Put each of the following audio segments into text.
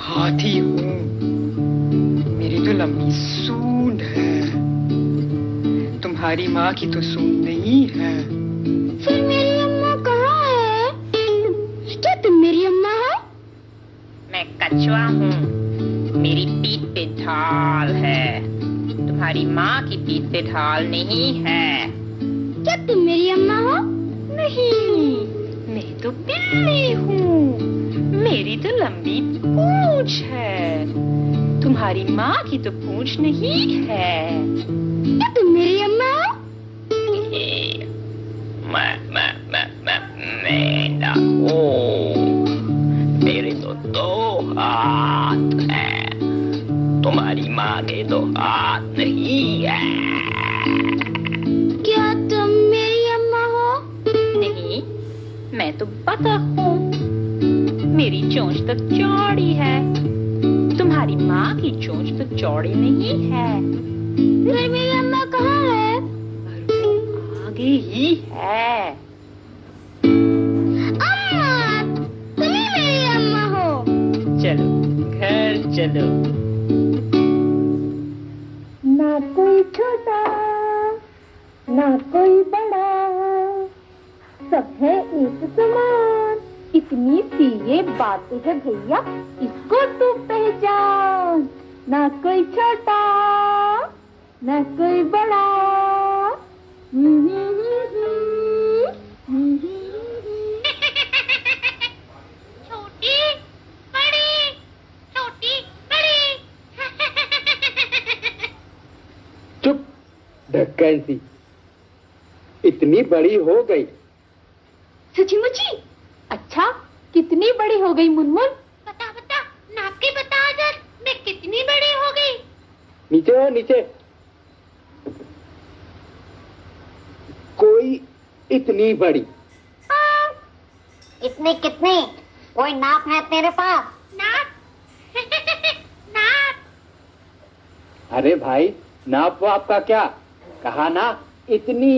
हाथी हूँ। मेरी तो लंबी सूंड है। तुम्हारी माँ की तो सूंड नहीं है। फिर मेरी अम्मा कहाँ है? क्या तुम मेरी अम्मा हो? मैं कछुआ हूँ। मेरी पीठ पे ढाल है। तुम्हारी माँ की पीठ पे ढाल नहीं है। क्या तुम मेरी अम्मा हो? नहीं, मैं तो बिल्ली हूँ। मेरी तो लंबी पूंछ है। तुम्हारी माँ की तो पूंछ नहीं है। क्या तुम मेरी अम्मा हो? मैं ना हूँ। मेरे तो दो हाथ हैं। तुम्हारी माँ के दो हाथ नहीं है। क्या तुम मेरी अम्मा हो? नहीं, मैं तो बतख हूँ। मेरी चोंच तो चौड़ी है। तुम्हारी माँ की चोंच तो चौड़ी नहीं है। फिर मेरी अम्मा कहाँ है? और वो आगे ही है। अम्मा, तुम ही मेरी अम्मा हो। चलो घर चलो। ना कोई छोटा ना कोई बड़ा, सब है एक समान। इतनी सी ये बात है भैया, इसको तू पहचान। ना कोई छोटा ना कोई बड़ा। छोटी बड़ी, छोटी बड़ी। चुप ढक्कन सी, इतनी बड़ी हो गई। सचमुची? अच्छा, कितनी बड़ी हो गई मुनमुन? बता बता, नाप के बता जरा, मैं कितनी बड़ी हो गई? नीचे हो नीचे। कोई इतनी बड़ी। इतनी कितनी? कोई नाप है तेरे पास? नाप? नाप? अरे भाई, नाप वाप का क्या कहा ना, इतनी।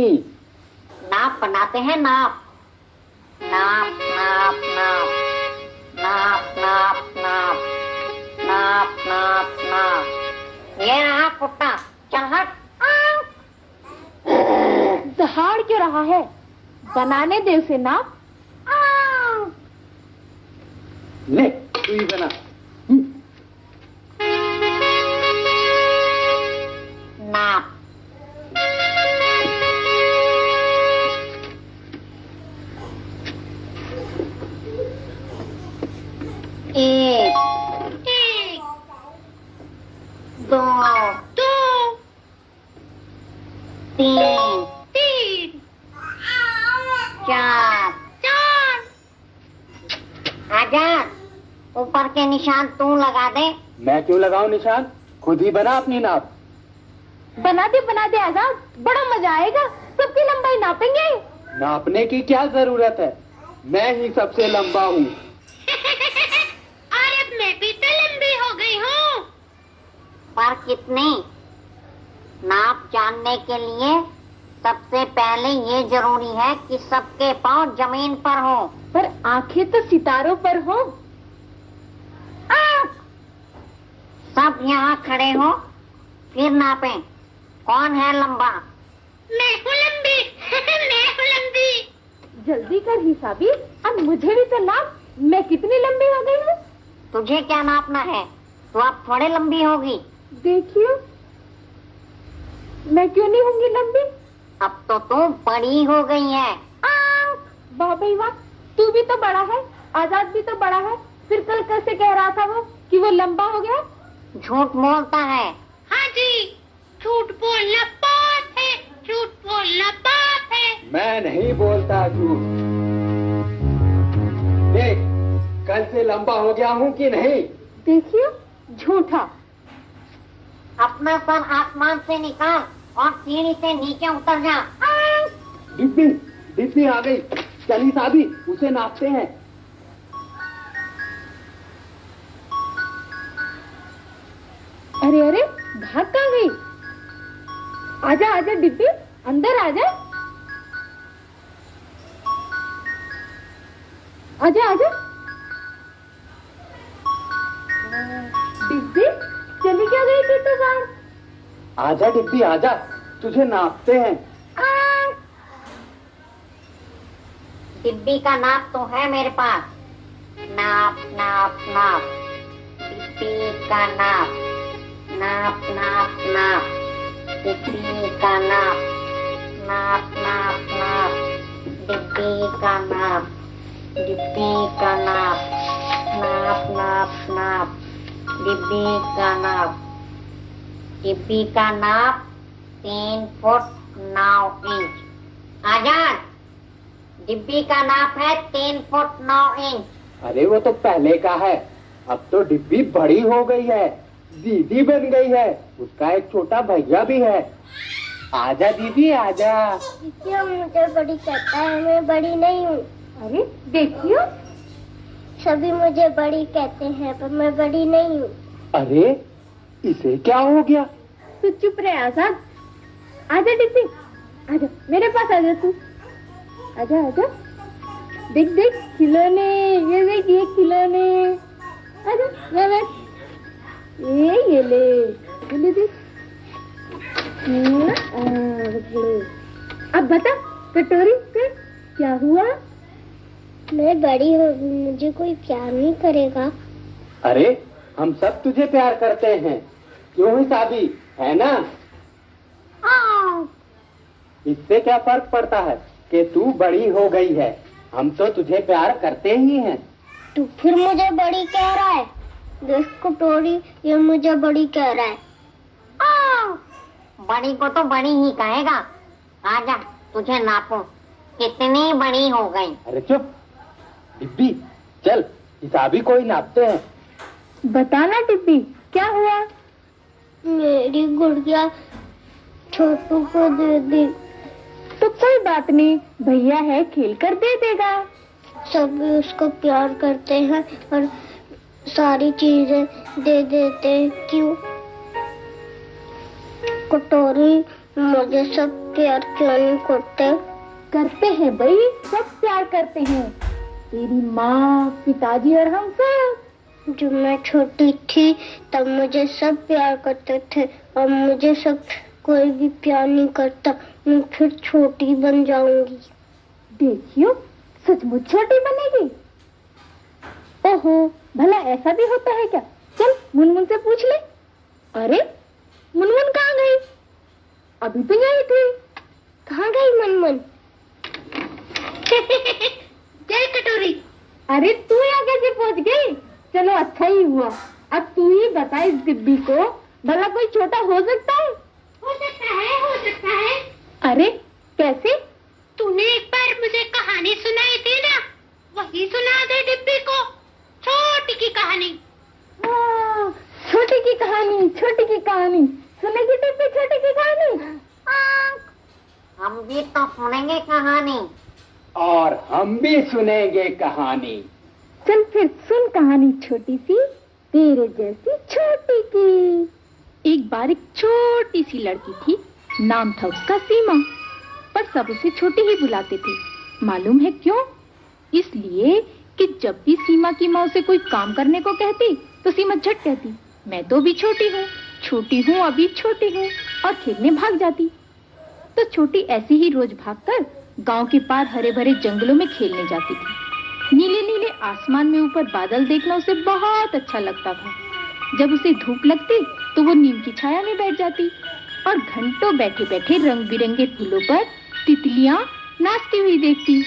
नाप बनाते हैं नाप। नाप नाप नाप नाप नाप नाप नाप नाप नाप। ये रहा कुत्ता, चल हट। दहाड़ क्यों रहा है? बनाने दे उसे नाप। ले तू ही बना। नाप। एक, दो, तीन, चार। आजाद, ऊपर के निशान तू लगा दे। मैं क्यों लगाऊं निशान? खुद ही बना अपनी नाप। बना दे आजाद, बड़ा मजा आएगा। सबकी लंबाई नापेंगे। नापने की क्या जरूरत है, मैं ही सबसे लंबा हूँ। और अब मैं भी तो लंबी हो गई हूँ। पर कितनी? नाप जानने के लिए सबसे पहले ये जरूरी है कि सबके पांव जमीन पर हो। पर आंखें तो सितारों पर हो। सब यहाँ खड़े हो, फिर नापें। कौन है लंबा? मैं हूँ लंबी। मैं हूँ लंबी। जल्दी कर हिसाबी, अब मुझे भी तो नाप। मैं कितनी लंबी हो गई हूँ? तुझे क्या नापना है? तो अब थोड़े लंबी होगी। देखियो, मैं क्यों नहीं होंगी लंबी? अब तो तू बड़ी हो गई है। वाह भाई वाह, तू भी तो बड़ा है, आजाद भी तो बड़ा है। फिर कल कैसे कह रहा था वो कि वो लंबा हो गया? झूठ बोलता है। हाँ जी, झूठ बोलना पाप है। झूठ बोलना पाप है। मैं नहीं बोलता झूठ। देख, कल से लंबा हो गया हूँ कि नहीं? देखिए, झूठा। अपना सर आसमान से निकाल और सीढ़ी से नीचे उतर जा। डिब्बी डिब्बी आ गई। चली साबी, उसे नापते हैं। अरे अरे, भाग कहाँ गई? आजा आजा डिब्बी, अंदर आजा। आजा आजा। आजा डिब्बी आजा, तुझे नापते हैं। डिब्बी का नाप तो है मेरे पास। नाप नाप नाप, डिब्बी का नाप, नाप नाप नाप, डिब्बी का नाप, नाप नाप नाप, डिब्बी का नाप, डिब्बी का नाप, नाप नाप नाप, डिब्बी का नाप, डिब्बी का नाप 3 फुट 9 इंच। आजाद, डिब्बी का नाप है 3 फुट 9 इंच। अरे वो तो पहले का है, अब तो डिब्बी बड़ी हो गई है, दीदी बन गई है, उसका एक छोटा भैया भी है। आजा दीदी आजा। क्यों मुझे बड़ी कहता है, मैं बड़ी नहीं हूँ। अरे देखियो, सभी मुझे बड़ी कहते हैं पर मैं बड़ी नहीं हूँ। अरे इसे क्या हो गया? तू चुप रहे आजाद। आजा डिब्बी, आजा मेरे पास, आजा तू, आजा आजा। देख देख खिलौने, ये देख ये खिलौने। आजा ले ले, ये ले देख। अब बता कटोरी फिर क्या हुआ? मैं बड़ी हो गई, मुझे कोई प्यार नहीं करेगा। अरे हम सब तुझे प्यार करते हैं, क्यों हिसाबी, है ना? इससे क्या फर्क पड़ता है कि तू बड़ी हो गई है, हम तो तुझे प्यार करते ही हैं। तू फिर मुझे बड़ी कह रहा है? देख कटोरी, ये मुझे बड़ी कह रहा है। बड़ी को तो बड़ी ही कहेगा। आजा तुझे नापो, कितनी बड़ी हो गई। अरे चुप डिब्बी, चल हिसाबी को ही नापते हैं। बताना डिब्बी क्या हुआ? मेरी गुड़िया छोटू को दे दी। तो कोई बात नहीं, भैया है, खेल कर दे देगा। सभी उसको प्यार करते हैं और सारी चीजें दे देते हैं, क्यों? कटोरी, मुझे सब प्यार क्यों नहीं करते? करते हैं भाई, सब प्यार करते हैं, तेरी माँ, पिताजी और हम सब। जब मैं छोटी थी तब मुझे सब प्यार करते थे और मुझे सब कोई भी प्यार नहीं करता। मैं फिर छोटी बन जाऊंगी। देखियो, सचमुच छोटी बनेगी। ओहो, भला ऐसा भी होता है क्या? चल मुनमुन से पूछ ले। अरे मुनमुन कहाँ गई? अभी तो यही थी। कहाँ गई मुनमुन? जय कटोरी। अरे तू यहाँ कैसे पहुँच गई? चलो अच्छा ही हुआ। अब तू ही बता इस डिब्बी को, भला कोई छोटा हो सकता है? हो सकता है, हो सकता है। अरे कैसे? तूने एक बार मुझे कहानी सुनाई थी ना, वही सुना दे डिब्बी को, छोटी की कहानी। छोटी की कहानी, छोटी की कहानी सुनेगी डिब्बी, छोटी की कहानी। हम भी तो सुनेंगे कहानी। और हम भी सुनेंगे कहानी। चल फिर सुन कहानी छोटी सी, तेरे जैसी छोटी की। एक बार एक छोटी सी लड़की थी, नाम था उसका सीमा, पर सब उसे छोटी ही बुलाते थे। मालूम है क्यों? इसलिए कि जब भी सीमा की माँ उसे कोई काम करने को कहती तो सीमा झट कहती, मैं तो अभी छोटी हूँ, अभी छोटी हूँ, और खेलने भाग जाती। तो छोटी ऐसे ही रोज भागकर गांव के पार हरे भरे जंगलों में खेलने जाती थी। नीले नीले आसमान में ऊपर बादल देखना उसे बहुत अच्छा लगता था। जब उसे धूप लगती तो वो नीम की छाया में बैठ जाती और घंटों बैठे बैठे रंग बिरंगे फूलों पर तितलियां नाचती हुई देखती।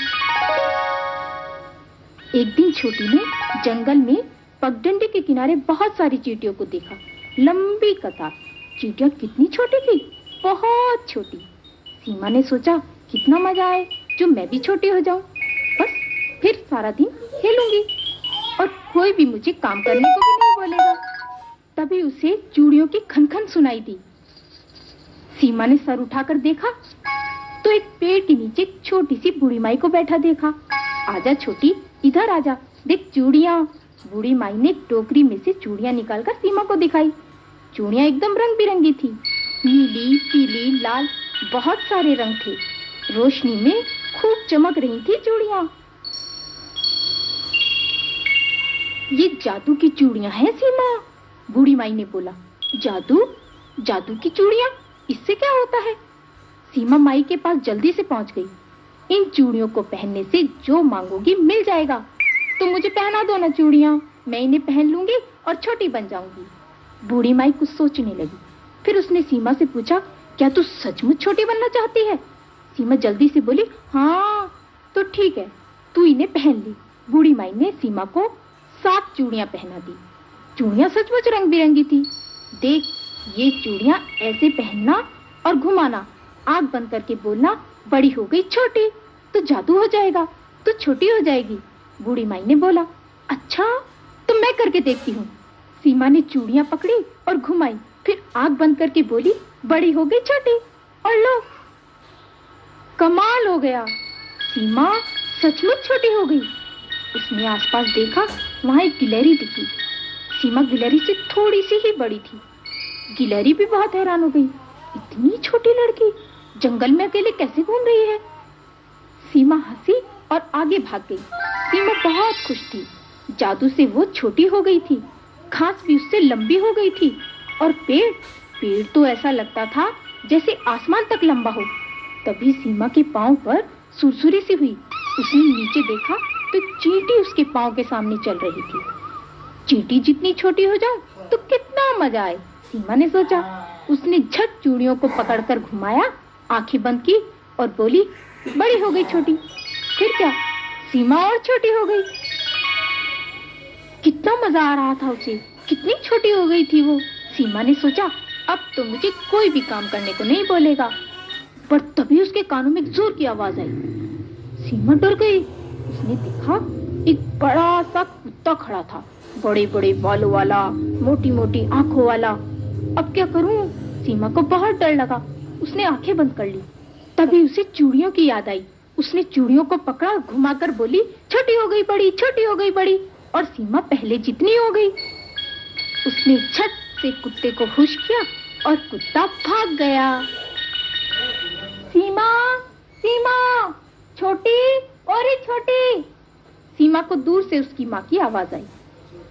एक दिन छोटी ने जंगल में पगडंडी के किनारे बहुत सारी चींटियों को देखा। लंबी कतार। चींटियां कितनी छोटी थी, बहुत छोटी। सीमा ने सोचा कितना मजा आए जो मैं भी छोटी हो जाऊं, बस फिर सारा दिन खेलूंगी और कोई भी मुझे काम करने को भी नहीं बोलेगा। तभी उसे चूड़ियों की खनखन सुनाई दी। सीमा ने सर उठाकर देखा तो एक पेड़ के नीचे एक छोटी सी बूढ़ी माई को बैठा देखा। आजा छोटी, इधर आजा, देख चूड़ियां। बूढ़ी माई ने टोकरी में से चूड़ियां निकालकर सीमा को दिखाई। चूड़ियां एकदम रंग बिरंगी थी, नीली, पीली, लाल, बहुत सारे रंग थे। रोशनी में खूब चमक रही थी चूड़ियां। ये जादू की चूड़ियां हैं सीमा, बूढ़ी माई ने बोला। जादू? जादू की चूड़ियां? इससे क्या होता है? सीमा माई के पास जल्दी से पहुंच गई। इन चूड़ियों को पहनने से जो मांगोगी मिल जाएगा। तो मुझे पहना दो ना चूड़ियां, मैं इन्हें पहन लूंगी और छोटी बन जाऊंगी। बूढ़ी माई कुछ सोचने लगी। फिर उसने सीमा से पूछा, क्या तू सचमुच छोटी बनना चाहती है? सीमा जल्दी से बोली, हाँ तो ठीक है, तू इन्हें पहन ली। बूढ़ी माई ने सीमा को 7 चूड़ियां पहना दी। चूड़ियां सचमुच रंग बिरंगी थी। देख, ये चूड़ियां ऐसे पहनना और घुमाना, आंख बंद करके बोलना, बड़ी हो गई छोटी, तो जादू हो जाएगा, तो छोटी हो जाएगी। बूढ़ी माई ने बोला, अच्छा तो मैं करके देखती हूँ। सीमा ने चूड़ियां पकड़ी और घुमाई, फिर आंख बंद करके बोली, बड़ी हो गई छोटी, और लो, कमाल हो गया, सीमा सचमुच छोटी हो गई। उसने आसपास देखा, वहां एक गिलहरी दिखी। सीमा गिलहरी से थोड़ी सी ही बड़ी थी। गिलहरी भी बहुत हैरान हो गई, इतनी छोटी लड़की जंगल में अकेले कैसे घूम रही है? सीमा हंसी और आगे भाग गई। सीमा बहुत खुश थी। जादू से वो छोटी हो गई थी, घास भी उससे लंबी हो गई थी, और पेड़ तो ऐसा लगता था जैसे आसमान तक लंबा हो। तभी सीमा के पांव पर सुरसुरी सी हुई। उसने नीचे देखा तो चींटी उसके पांव के सामने चल रही थी। चींटी जितनी छोटी हो जाऊं तो कितना मजा आए, सीमा ने सोचा। उसने झट चूड़ियों को पकड़कर घुमाया, आंखें बंद की और बोली, बड़ी हो गई छोटी। फिर क्या, सीमा और छोटी हो गई। कितना मजा आ रहा था उसे, कितनी छोटी हो गई थी वो। सीमा ने सोचा, अब तो मुझे कोई भी काम करने को नहीं बोलेगा। पर तभी उसके कानों में जोर की आवाज आई। सीमा डर गई। उसने देखा एक बड़ा सा कुत्ता खड़ा था, बड़े बड़े बालों वाला, मोटी मोटी आंखों वाला। अब क्या करूं? सीमा को बहुत डर लगा। उसने आंखें बंद कर ली। तभी उसे चूड़ियों की याद आई। उसने चूड़ियों को पकड़ा, घुमाकर बोली, छोटी हो गई बड़ी, छोटी हो गई बड़ी, और सीमा पहले जितनी हो गई। उसने झट से कुत्ते को हुश किया और कुत्ता भाग गया। सीमा, सीमा, छोटी, और ये छोटी। सीमा को दूर से उसकी माँ की आवाज आई।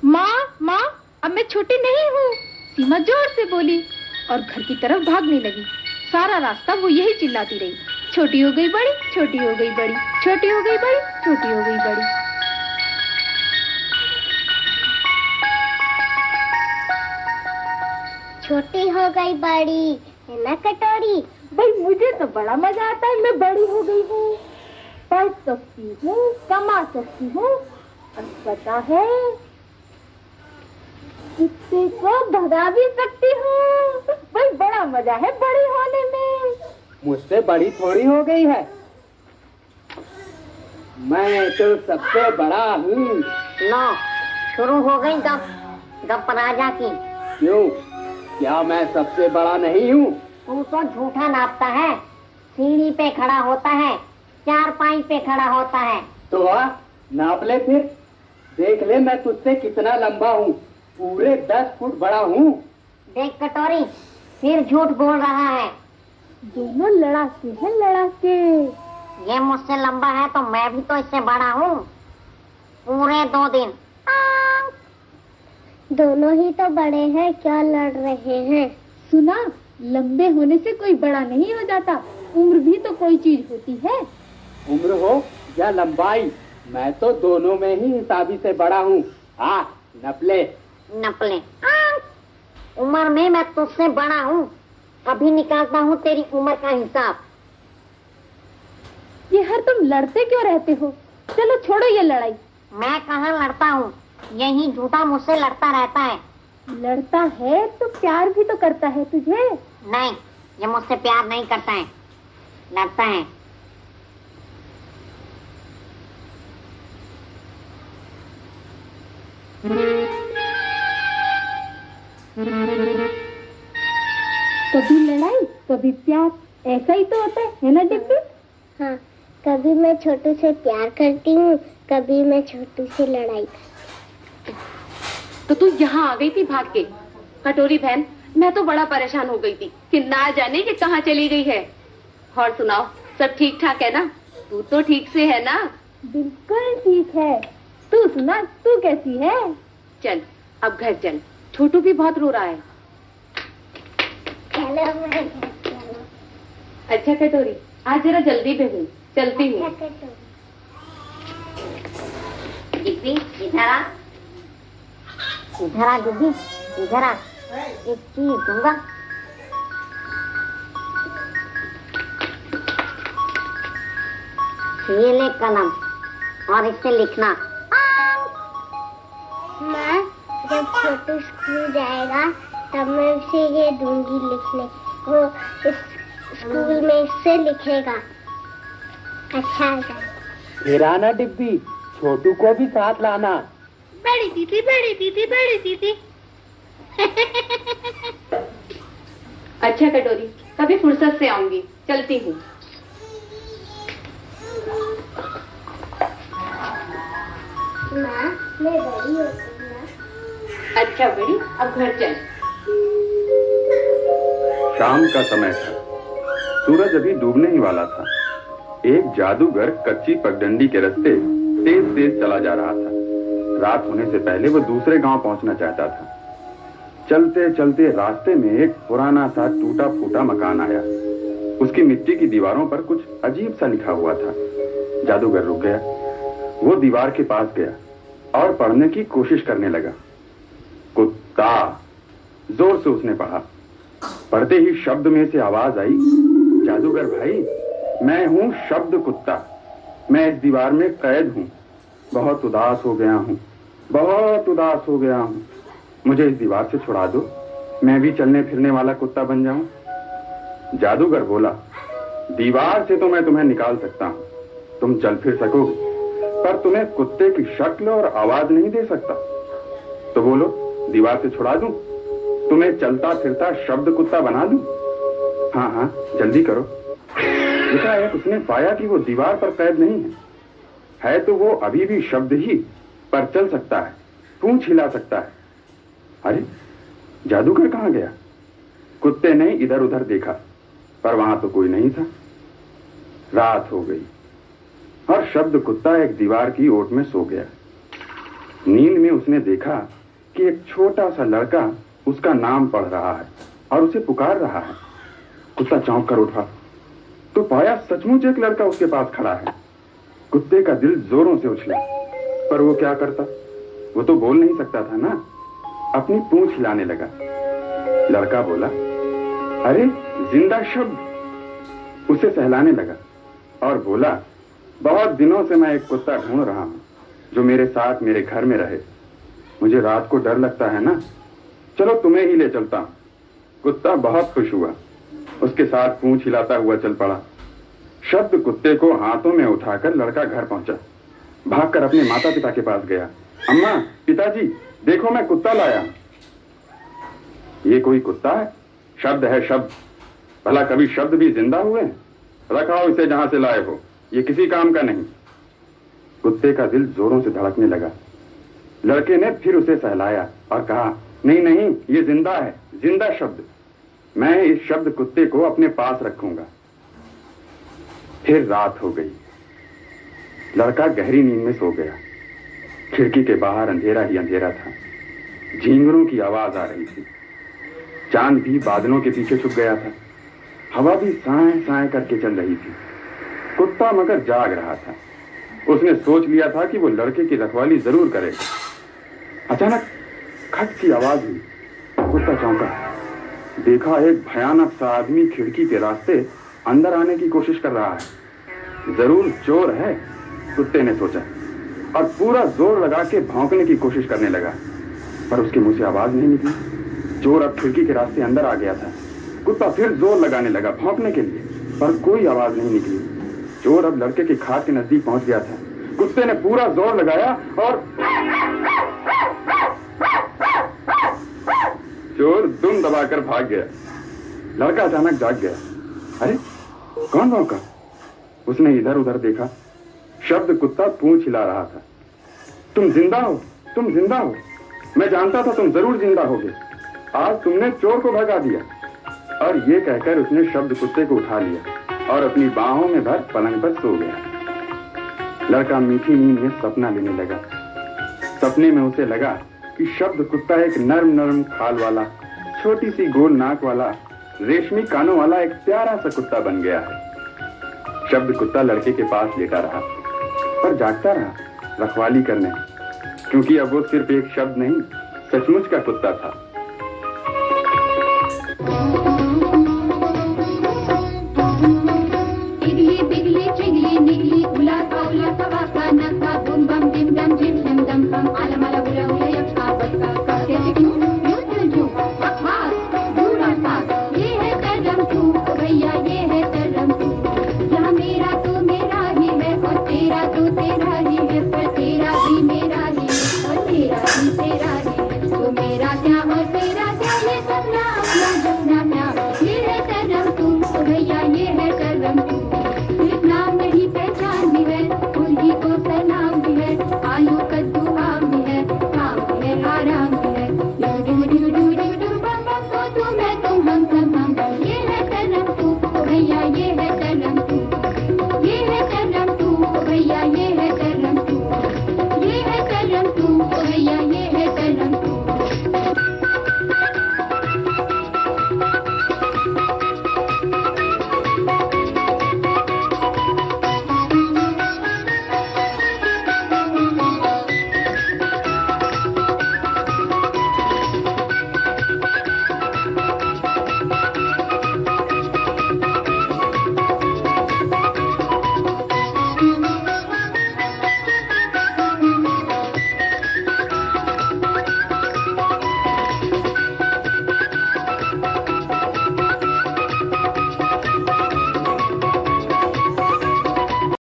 माँ, माँ, अब मैं छोटी नहीं हूँ, सीमा जोर से बोली और घर की तरफ भागने लगी। सारा रास्ता वो यही चिल्लाती रही, छोटी हो गई बड़ी, छोटी हो गई बड़ी, छोटी हो गई बड़ी, छोटी हो गई बड़ी। छोटी हो गई बड़ी, है ना कटोरी? भाई मुझे तो बड़ा मजा आता है, मैं बड़ी हो गई हूँ, पढ़ सकती हूँ, कमा सकती हूँ, और पता है कुत्ते को भगा भी सकती हूँ। भाई बड़ा मजा है बड़ी होने में। मुझसे बड़ी थोड़ी हो गई है, मैं तो सबसे बड़ा हूँ। लो, शुरू हो गई गप राजा की। क्यों, क्या मैं सबसे बड़ा नहीं हूँ? तू तो झूठा नापता है, सीढ़ी पे खड़ा होता है, 4 पाई पे खड़ा होता है। तो नाप ले फिर, देख ले मैं तुझसे कितना लंबा हूँ, पूरे 10 फुट बड़ा हूँ। देख कटोरी, फिर झूठ बोल रहा है। दोनों लड़ाके हैं, लड़ाके। ये मुझसे लंबा है तो मैं भी तो इससे बड़ा हूँ, पूरे 2 दिन। दोनों ही तो बड़े हैं, क्या लड़ रहे हैं? सुना, लंबे होने से कोई बड़ा नहीं हो जाता, उम्र भी तो कोई चीज होती है। उम्र हो या लंबाई, मैं तो दोनों में ही हिसाबी से बड़ा हूँ। नपले। उम्र में मैं तुझसे बड़ा हूँ, अभी निकालता हूँ तेरी उम्र का हिसाब। ये हर तुम लड़ते क्यों रहते हो? चलो छोड़ो ये लड़ाई। मैं कहाँ लड़ता हूँ, यही झूठा मुझसे लड़ता रहता है। लड़ता है तो प्यार भी तो करता है तुझे। नहीं, ये मुझसे प्यार नहीं करता है, लड़ता है। कभी लड़ाई कभी प्यार, ऐसा ही तो होता है ना डिब्बी? हाँ, कभी मैं छोटू से प्यार करती हूँ, कभी मैं छोटू से लड़ाई। तो तू यहाँ आ गई थी भाग के? कटोरी बहन, मैं तो बड़ा परेशान हो गई थी कि ना जाने कि कहाँ चली गई है। और सुनाओ, सब ठीक ठाक है ना? तू तो ठीक से है ना? बिल्कुल ठीक है। तू सुना, तू कैसी है? चल अब घर चल, छोटू भी बहुत रो रहा है। चलो। अच्छा कटोरी, आज जरा जल्दी भेजो, चलती हूँ। डिब्बी इधर आ, इधर आ डिब्बी, इधर आ, एक चीज दूंगा। ये ले कलम और इससे लिखना। माँ, जब छोटू स्कूल जाएगा तब मैं उसे ये दूंगी लिखने, वो इस स्कूल में इससे लिखेगा। अच्छा है। फिर आना डिब्बी, छोटू को भी साथ लाना। बड़ी दीदी, बड़ी दीदी, बड़ी दीदी। अच्छा कटोरी, कभी फुर्सत से आऊंगी, चलती हूँ। माँ, मैं बड़ी होती हूँ। अच्छा बड़ी, अब घर चल। शाम का समय था, सूरज अभी डूबने ही वाला था। एक जादूगर कच्ची पगडंडी के रास्ते तेज तेज चला जा रहा था। रात होने से पहले वो दूसरे गांव पहुंचना चाहता था। चलते चलते रास्ते में एक पुराना सा टूटा फूटा मकान आया। उसकी मिट्टी की दीवारों पर कुछ अजीब सा लिखा हुआ था। जादूगर रुक गया। वो दीवार के पास गया और पढ़ने की कोशिश करने लगा। कुत्ता, जोर से उसने पढ़ा। पढ़ते ही शब्द में से आवाज आई, जादूगर भाई, मैं हूं शब्द कुत्ता। मैं इस दीवार में कैद हूं। बहुत उदास हो गया हूं, बहुत उदास हो गया हूं। मुझे इस दीवार से छुड़ा दो, मैं भी चलने फिरने वाला कुत्ता बन जाऊं। जादूगर बोला, दीवार से तो मैं तुम्हें निकाल सकता हूं, तुम चल फिर सकोगे, पर तुम्हें कुत्ते की शक्ल और आवाज नहीं दे सकता। तो बोलो, दीवार से छुड़ा दूं, तुम्हें चलता फिरता शब्द कुत्ता बना दूं? हाँ हाँ, जल्दी करो। देखा है, उसने पाया कि वो दीवार पर कैद नहीं है तो वो अभी भी शब्द ही, पर चल सकता है, पूंछ हिला सकता है। अरे, जादूगर कहाँ गया? कुत्ते ने इधर उधर देखा, पर वहां तो कोई नहीं था। रात हो गई और शब्द कुत्ता एक दीवार की ओट में सो गया। नींद में उसने देखा कि एक छोटा सा लड़का उसका नाम पढ़ रहा है और उसे पुकार रहा है। कुत्ता चौंक कर उठा तो पाया सचमुच एक लड़का उसके पास खड़ा है। कुत्ते का दिल जोरों से उछला, पर वो क्या करता? वो तो बोल नहीं सकता था ना। अपनी पूंछ हिलाने लगा। लड़का बोला, अरे जिंदा शब्द। उसे सहलाने लगा और बोला, बहुत दिनों से मैं एक कुत्ता ढूंढ रहा हूं जो मेरे साथ मेरे घर में रहे। मुझे रात को डर लगता है ना, चलो तुम्हें ही ले चलता हूं। कुत्ता बहुत खुश हुआ, उसके साथ पूंछ हिलाता हुआ चल पड़ा। शब्द कुत्ते को हाथों में उठाकर लड़का घर पहुंचा। भागकर अपने माता पिता के पास गया। अम्मा, पिताजी, देखो मैं कुत्ता लाया। ये कोई कुत्ता है? शब्द है, शब्द। भला कभी शब्द भी जिंदा हुए? रखाओ इसे जहां से लाए हो, ये किसी काम का नहीं। कुत्ते का दिल जोरों से धड़कने लगा। लड़के ने फिर उसे सहलाया और कहा, नहीं नहीं, ये जिंदा है, जिंदा शब्द। मैं इस शब्द कुत्ते को अपने पास रखूंगा। फिर रात हो गई। लड़का गहरी नींद में सो गया। खिड़की के बाहर अंधेरा ही अंधेरा था। झींगरों की आवाज आ रही थी। चांद भी बादलों के पीछे छुप गया था। हवा भी साए साए करके चल रही थी। कुत्ता मगर जाग रहा था। उसने सोच लिया था कि वो लड़के की रखवाली जरूर करेगा। अचानक खट सी आवाज हुई। कुत्ता चौंका। देखा एक भयानक सा आदमी खिड़की के रास्ते अंदर आने की कोशिश कर रहा है। जरूर चोर है, कुत्ते ने सोचा, और पूरा जोर लगा के भौंकने की कोशिश करने लगा, पर उसके मुंह से आवाज नहीं निकली। चोर अब खिड़की के रास्ते अंदर आ गया था। कुत्ता फिर जोर लगाने लगा भौंकने के लिए, पर कोई आवाज नहीं निकली। चोर अब लड़के के खाट के नजदीक पहुंच गया था। कुत्ते ने पूरा जोर लगाया और चोर दुम दबाकर भाग गया। लड़का अचानक जाग गया। अरे, कौन भौंका? उसने इधर उधर देखा। शब्द कुत्ता पूंछ हिला रहा था। तुम जिंदा हो, तुम जिंदा हो। मैं जानता था तुम जरूर जिंदा होगे। आज तुमने चोर को भगा दिया। और ये कहकर उसने शब्द कुत्ते को उठा लिया और अपनी बाहों में भर पलंग पर सो गया। लड़का मीठी नींद में सपना लेने लगा। सपने में उसे लगा कि शब्द कुत्ता एक नर्म नर्म खाल वाला, छोटी सी गोल नाक वाला रेशमी कानों वाला एक प्यारा सा कुत्ता बन गया है। शब्द कुत्ता लड़के के पास लेटा रहा, पर जागता रहा रखवाली करने, क्योंकि अब वो सिर्फ एक शब्द नहीं, सचमुच का कुत्ता था।